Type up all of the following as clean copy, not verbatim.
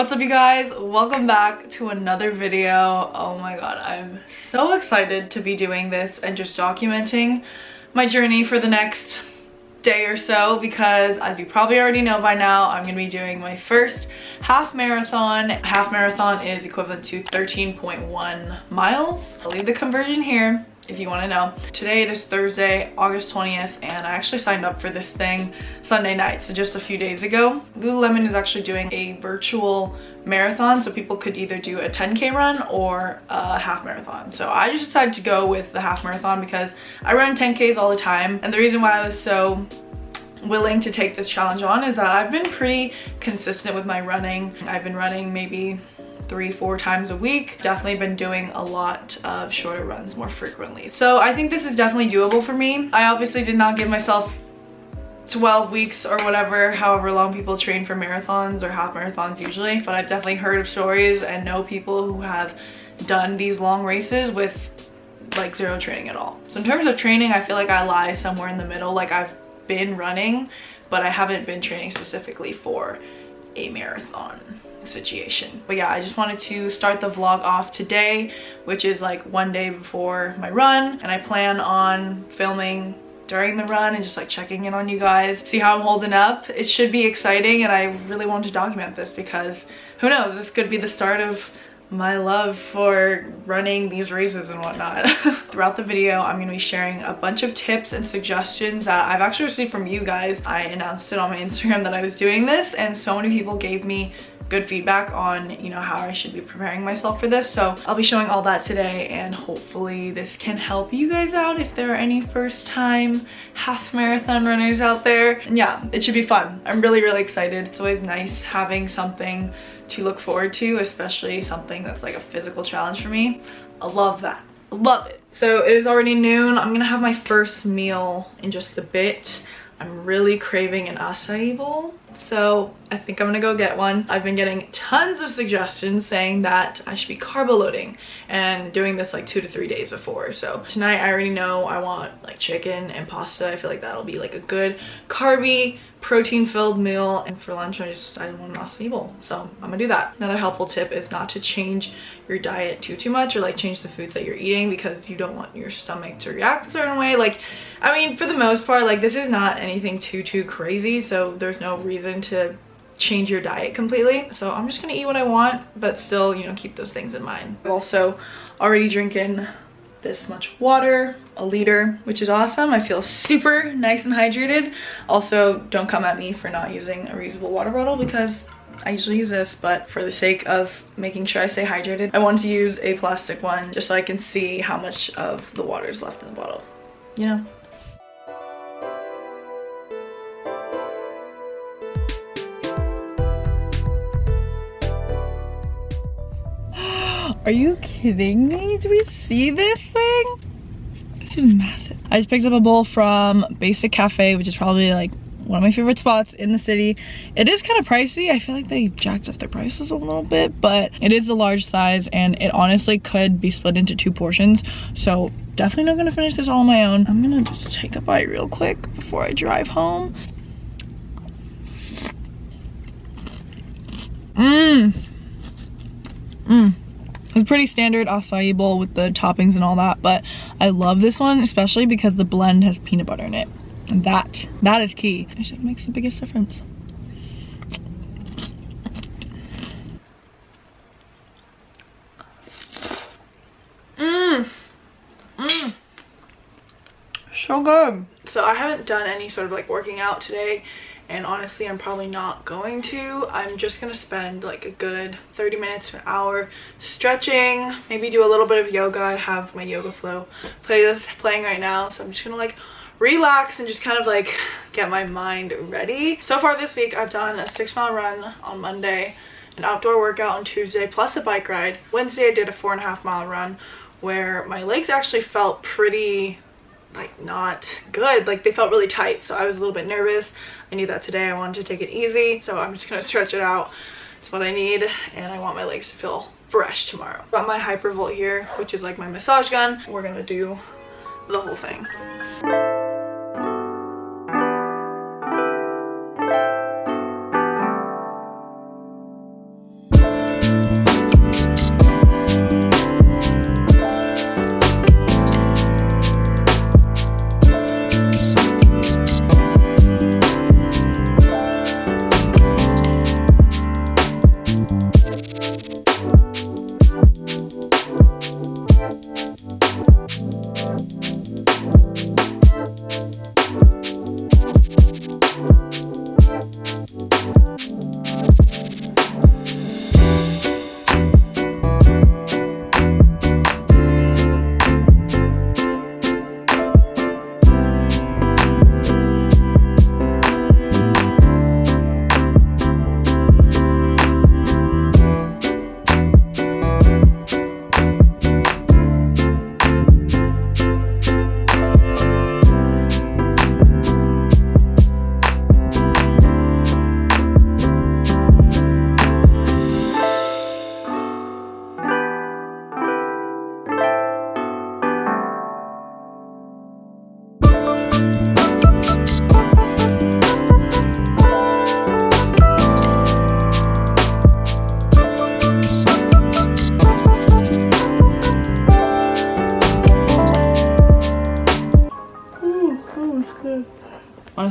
What's up, you guys? Welcome back to another video. Oh my god, I'm so excited to be doing this and just documenting my journey for the next day or so, because as you probably already know by now, I'm gonna be doing my first half marathon. Half marathon is equivalent to 13.1 miles. I'll leave the conversion here if you want to know. Today it is Thursday, August 20th, and I actually signed up for this thing Sunday night, so just a few days ago. Lululemon is actually doing a virtual marathon, so people could either do a 10K run or a half marathon. So I just decided to go with the half marathon because I run 10Ks all the time, and the reason why I was so willing to take this challenge on is that I've been pretty consistent with my running. I've been running maybe 3-4 times a week. Definitely been doing a lot of shorter runs more frequently. So I think this is definitely doable for me. I obviously did not give myself 12 weeks or whatever, however long people train for marathons or half marathons usually, but I've definitely heard of stories and know people who have done these long races with like zero training at all. So in terms of training, I feel like I lie somewhere in the middle. Like I've been running, but I haven't been training specifically for a marathon situation. But yeah, I just wanted to start the vlog off today, which is like one day before my run, and I plan on filming during the run and just like checking in on you guys, see how I'm holding up. It should be exciting, and I really want to document this because who knows, this could be the start of my love for running these races and whatnot. Throughout the video, I'm gonna be sharing a bunch of tips and suggestions that I've actually received from you guys. I announced it on my Instagram that I was doing this, and so many people gave me good feedback on, you know, how I should be preparing myself for this. So I'll be showing all that today, and hopefully this can help you guys out if there are any first time half marathon runners out there. And yeah, it should be fun. I'm really excited. It's always nice having something to look forward to, especially something that's like a physical challenge for me. I love that. I love it. So it is already noon. I'm gonna have my first meal in just a bit. I'm really craving an acai bowl, so I think I'm gonna go get one. I've been getting tons of suggestions saying that I should be carb loading and doing this like 2 to 3 days before. So tonight I already know I want like chicken and pasta. I feel like that'll be like a good carby, protein-filled meal, and for lunch I want an acai bowl, so I'm gonna do that. Another helpful tip is not to change your diet too much, or like change the foods that you're eating, because you don't want your stomach to react a certain way. Like, I mean, for the most part, like this is not anything too crazy, so there's no reason to change your diet completely. So I'm just gonna eat what I want, but still, you know, keep those things in mind. I'm also already drinking this much water, a liter, which is awesome. I feel super nice and hydrated. Also, don't come at me for not using a reusable water bottle because I usually use this, but for the sake of making sure I stay hydrated, I want to use a plastic one just so I can see how much of the water is left in the bottle, you know? Are you kidding me? Do we see this thing? This is massive. I just picked up a bowl from Basic Cafe, which is probably like one of my favorite spots in the city. It is kind of pricey. I feel like they jacked up their prices a little bit, but it is the large size, and it honestly could be split into 2 portions. So definitely not gonna finish this all on my own. I'm gonna just take a bite real quick before I drive home. It's a pretty standard acai bowl with the toppings and all that, but I love this one, especially because the blend has peanut butter in it. And that is key. I think it makes the biggest difference. So good. So I haven't done any sort of like working out today, and honestly I'm probably not going to. I'm just gonna spend like a good 30 minutes to an hour stretching, maybe do a little bit of yoga. I have my Yoga Flow playlist playing right now, so I'm just gonna like relax and just kind of like get my mind ready. So far this week I've done a 6-mile run on Monday, an outdoor workout on Tuesday, plus a bike ride. Wednesday I did a 4.5-mile run where my legs actually felt pretty like not good, like they felt really tight, so I was a little bit nervous. I knew that today I wanted to take it easy, so I'm just gonna stretch it out. It's what I need, and I want my legs to feel fresh tomorrow. Got my Hypervolt here, which is like my massage gun. We're gonna do the whole thing.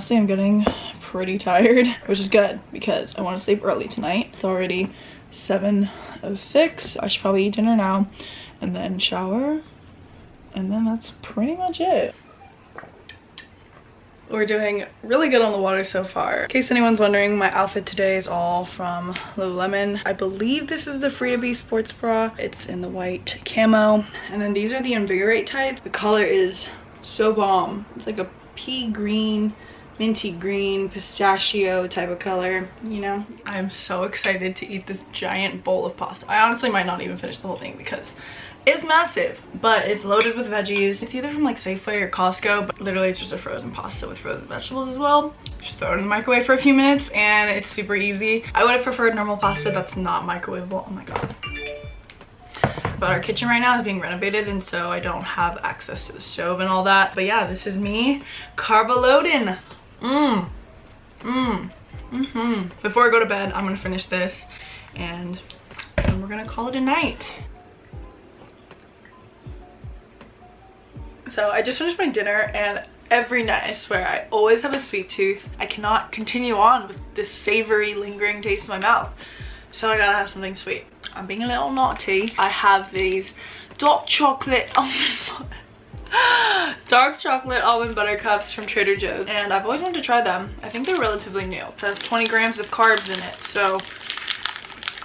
Honestly, I'm getting pretty tired, which is good because I want to sleep early tonight. It's already 7:06. I should probably eat dinner now and then shower, and then that's pretty much it. We're doing really good on the water so far. In case anyone's wondering, my outfit today is all from Lululemon. I believe this is the Free to Be sports bra. It's in the white camo. And then these are the Invigorate type. The color is so bomb. It's like a pea green, minty green, pistachio type of color, you know? I'm so excited to eat this giant bowl of pasta. I honestly might not even finish the whole thing because it's massive, but it's loaded with veggies. It's either from like Safeway or Costco, but literally it's just a frozen pasta with frozen vegetables as well. Just throw it in the microwave for a few minutes and it's super easy. I would have preferred normal pasta that's not microwavable. Oh my god. But our kitchen right now is being renovated, and so I don't have access to the stove and all that. But yeah, this is me carbo-loading. Before I go to bed, I'm gonna finish this and then we're gonna call it a night. So I just finished my dinner, and every night, I swear, I always have a sweet tooth. I cannot continue on with this savory, lingering taste in my mouth. So I gotta have something sweet. I'm being a little naughty. I have these dark chocolate almond butter cups from Trader Joe's, and I've always wanted to try them. I think they're relatively new. It has 20 grams of carbs in it, so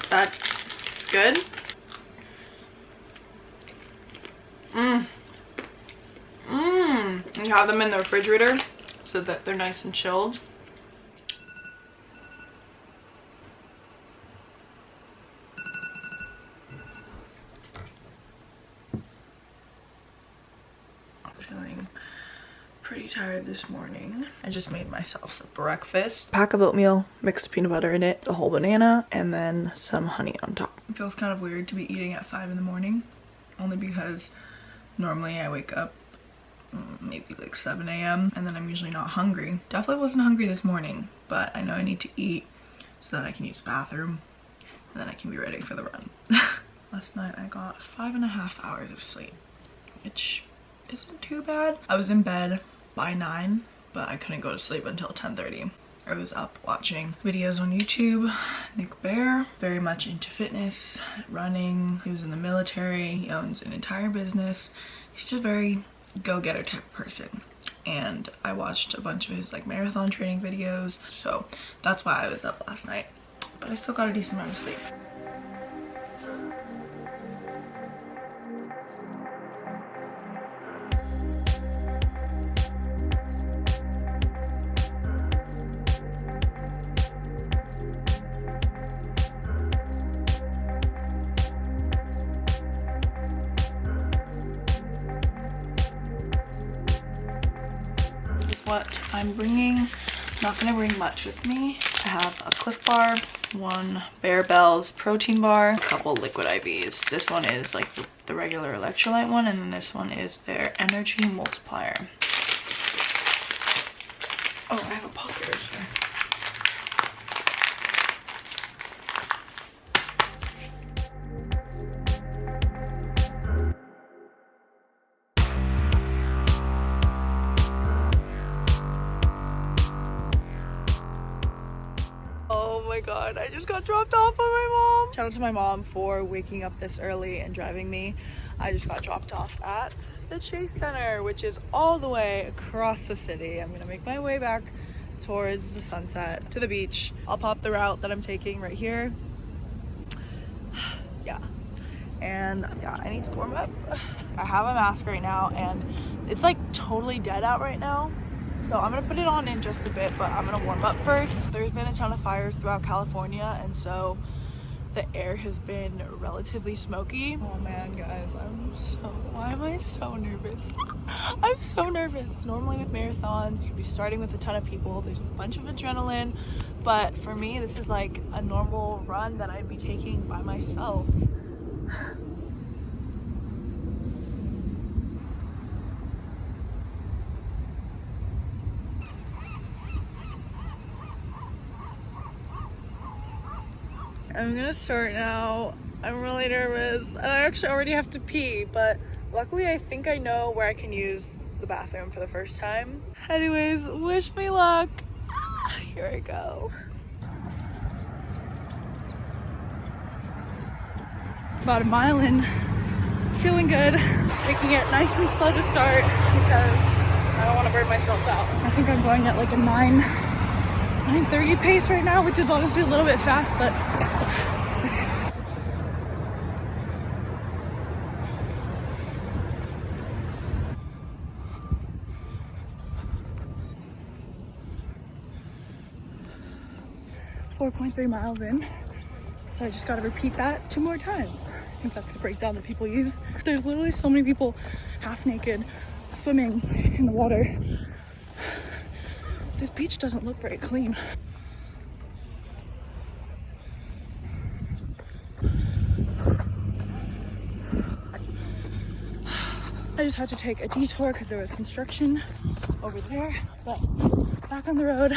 that's good. You have them in the refrigerator so that they're nice and chilled. I'm feeling pretty tired this morning. I just made myself some breakfast. Pack of oatmeal, mixed peanut butter in it, a whole banana, and then some honey on top. It feels kind of weird to be eating at 5 in the morning, only because normally I wake up maybe like 7 a.m. and then I'm usually not hungry. Definitely wasn't hungry this morning, but I know I need to eat so that I can use the bathroom and then I can be ready for the run. Last night I got 5.5 hours of sleep, which isn't too bad. I was in bed by 9, but I couldn't go to sleep until 10:30. I was up watching videos on YouTube. Nick Bear, very much into fitness, running. He was in the military. He owns an entire business. He's just very go-getter type of person, and I watched a bunch of his like marathon training videos, so that's why I was up last night, but I still got a decent amount of sleep. What I'm bringing, not gonna bring much with me. I have a Cliff Bar, one Bear Bells protein bar, a couple liquid IVs. This one is like the regular electrolyte one, and then this one is their energy multiplier. Oh, I have a pocket right here. Oh my god, I just got dropped off by my mom. Shout out to my mom for waking up this early and driving me. I just got dropped off at the Chase Center, which is all the way across the city. I'm gonna make my way back towards the sunset to the beach. I'll pop the route that I'm taking right here. Yeah, and yeah, I need to warm up. I have a mask right now and it's like totally dead out right now. So I'm gonna put it on in just a bit, but I'm gonna warm up first. There's been a ton of fires throughout California, and so the air has been relatively smoky. Oh man, guys, why am I so nervous? I'm so nervous. Normally with marathons, you'd be starting with a ton of people. There's a bunch of adrenaline, but for me, this is like a normal run that I'd be taking by myself. I'm gonna start now. I'm really nervous and I actually already have to pee, but Luckily, I think I know where I can use the bathroom for the first time. Anyways, wish me luck. Here I go. About a mile in, feeling good. Taking it nice and slow to start because I don't want to burn myself out. I think I'm going at like a 9:30 pace right now, which is honestly a little bit fast, but it's okay. .3 miles in, so I just got to repeat that 2 more times. I think that's the breakdown that people use. There's literally so many people half naked swimming in the water. This beach doesn't look very clean. I just had to take a detour because there was construction over there, but back on the road.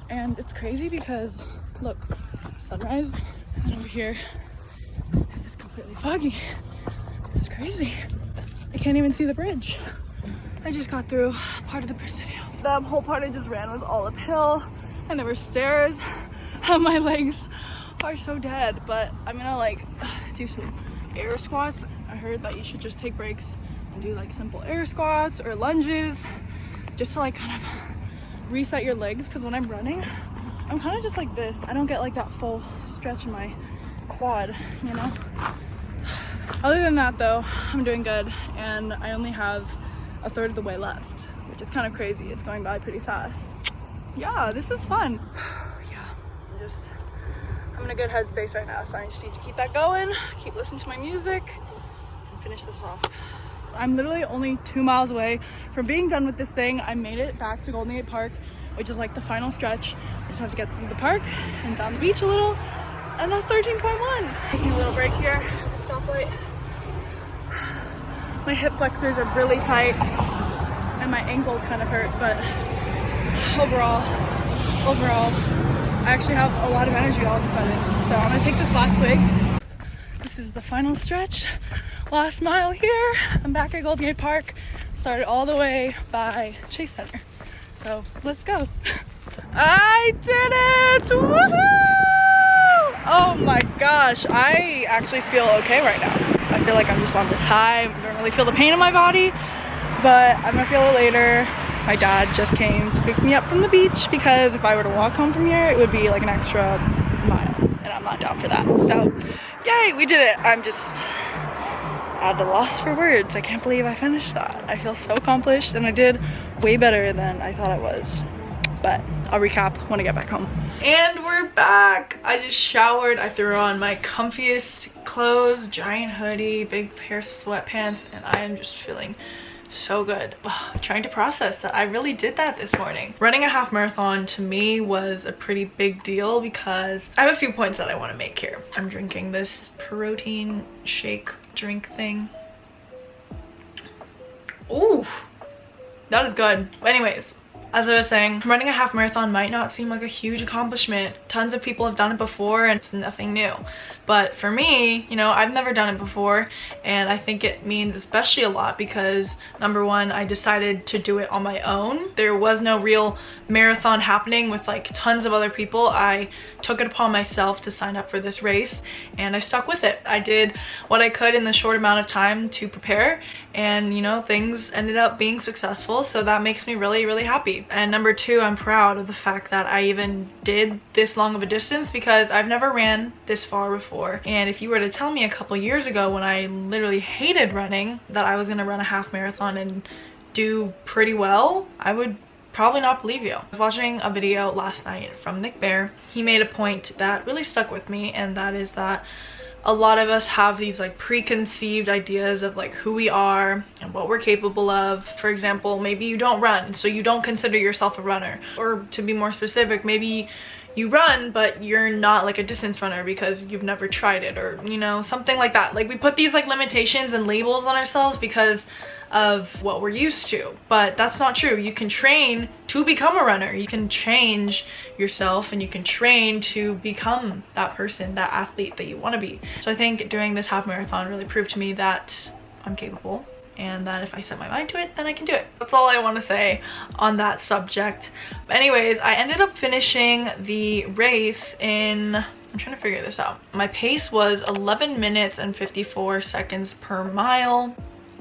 And it's crazy because look, sunrise, and then over here is just completely foggy. It's crazy. I can't even see the bridge. I just got through part of the Presidio. The whole part I just ran was all uphill and there were stairs and my legs are so dead, but I'm gonna like do some air squats. I heard that you should just take breaks and do like simple air squats or lunges just to like kind of reset your legs, because when I'm running I'm kind of just like this. I don't get like that full stretch in my quad, you know. Other than that though, I'm doing good and I only have a third of the way left, which is kind of crazy. It's going by pretty fast. Yeah, this is fun. Yeah, I'm in a good headspace right now, so I just need to keep that going, keep listening to my music and finish this off. I'm literally only 2 miles away from being done with this thing. I made it back to Golden Gate Park, which is like the final stretch. I just have to get through the park and down the beach a little, and that's 13.1. Taking a little break here at the stoplight. My hip flexors are really tight and my ankles kind of hurt, but overall, I actually have a lot of energy all of a sudden. So I'm gonna take this last swig. This is the final stretch. Last mile here. I'm back at Golden Gate Park. Started all the way by Chase Center. So let's go. I did it! Woohoo! Oh my gosh, I actually feel okay right now. I feel like I'm just on this high. I don't really feel the pain in my body, but I'm gonna feel it later. My dad just came to pick me up from the beach because if I were to walk home from here, it would be like an extra mile, and I'm not down for that. So, yay, we did it. I'm just at a loss for words. I can't believe I finished that. I feel so accomplished, and I did way better than I thought I was. But I'll recap when I get back home. And we're back. I just showered. I threw on my comfiest clothes, giant hoodie, big pair of sweatpants, and I am just feeling so good. Trying to process that I really did that this morning. Running a half marathon to me was a pretty big deal because I have a few points that I want to make here. I'm drinking this protein shake drink thing. Ooh, that is good. Anyways, as I was saying, running a half marathon might not seem like a huge accomplishment. Tons of people have done it before and it's nothing new. But for me, you know, I've never done it before, and I think it means especially a lot because number one, I decided to do it on my own. There was no real marathon happening with like tons of other people. I took it upon myself to sign up for this race and I stuck with it. I did what I could in the short amount of time to prepare, and you know, things ended up being successful, so that makes me really, really happy. And number two, I'm proud of the fact that I even did this long of a distance because I've never ran this far before. And if you were to tell me a couple years ago when I literally hated running that I was gonna run a half marathon and do pretty well, I would probably not believe you. I was watching a video last night from Nick Bear. He made a point that really stuck with me, and that is that a lot of us have these like preconceived ideas of like who we are and what we're capable of. For example, maybe you don't run, so you don't consider yourself a runner. Or to be more specific, maybe you run but you're not like a distance runner because you've never tried it, or you know, something like that. Like we put these like limitations and labels on ourselves because of what we're used to, but that's not true. You can train to become a runner. You can change yourself and you can train to become that person, that athlete that you want to be. So I think doing this half marathon really proved to me that I'm capable, and that if I set my mind to it, then I can do it. That's all I want to say on that subject. But anyways, I ended up finishing the race in, I'm trying to figure this out. My pace was 11 minutes and 54 seconds per mile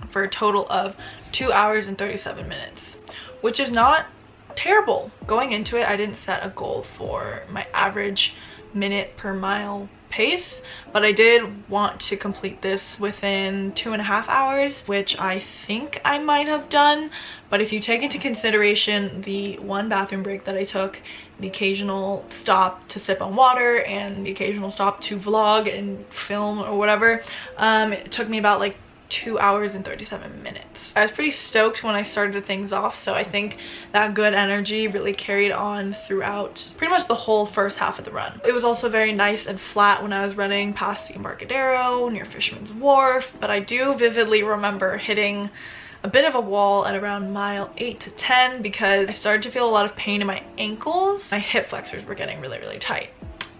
for a total of 2 hours and 37 minutes, which is not terrible. Going into it, I didn't set a goal for my average minute per mile pace, but I did want to complete this within 2.5 hours, which I think I might have done. But if you take into consideration the one bathroom break that I took, the occasional stop to sip on water, and the occasional stop to vlog and film or whatever, it took me about like 2 hours and 37 minutes. I was pretty stoked when I started things off, so I think that good energy really carried on throughout pretty much the whole first half of the run. It was also very nice and flat when I was running past the Embarcadero near Fisherman's Wharf, but I do vividly remember hitting a bit of a wall at around mile 8 to 10 because I started to feel a lot of pain in my ankles. My hip flexors were getting really tight.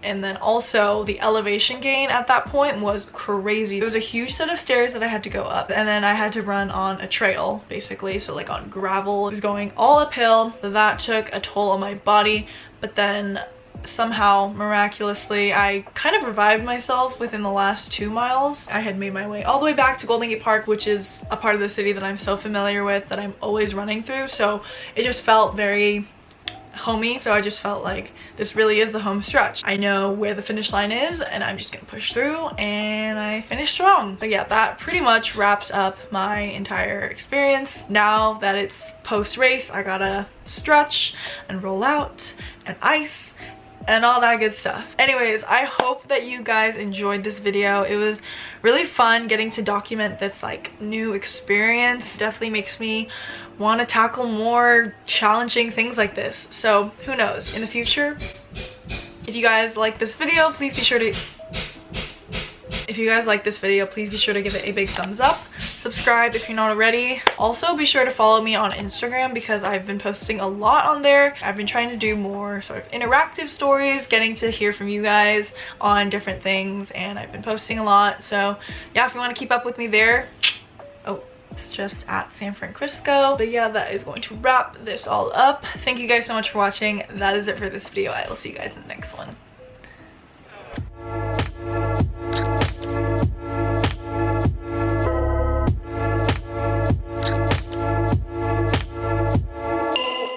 And then also the elevation gain at that point was crazy. There was a huge set of stairs that I had to go up, and then I had to run on a trail basically, so like on gravel. It was going all uphill, so that took a toll on my body. But then somehow miraculously I kind of revived myself within the last 2 miles. I had made my way all the way back to Golden Gate Park, which is a part of the city that I'm so familiar with, that I'm always running through, so it just felt very homey. So I just felt like this really is the home stretch. I know where the finish line is, and I'm just gonna push through, and I finished strong. But yeah, that pretty much wraps up my entire experience. Now that it's post-race, I gotta stretch and roll out and ice and all that good stuff. Anyways, I hope that you guys enjoyed this video. It was really fun getting to document this like new experience. Definitely makes me want to tackle more challenging things like this. So who knows, in the future, if you guys like this video, please be sure to give it a big thumbs up. Subscribe if you're not already. Also, be sure to follow me on Instagram because I've been posting a lot on there. I've been trying to do more sort of interactive stories, getting to hear from you guys on different things, and I've been posting a lot. So yeah, if you want to keep up with me there, it's just at San Francisco. But yeah, that is going to wrap this all up. Thank you guys so much for watching. That is it for this video. I will see you guys in the next one.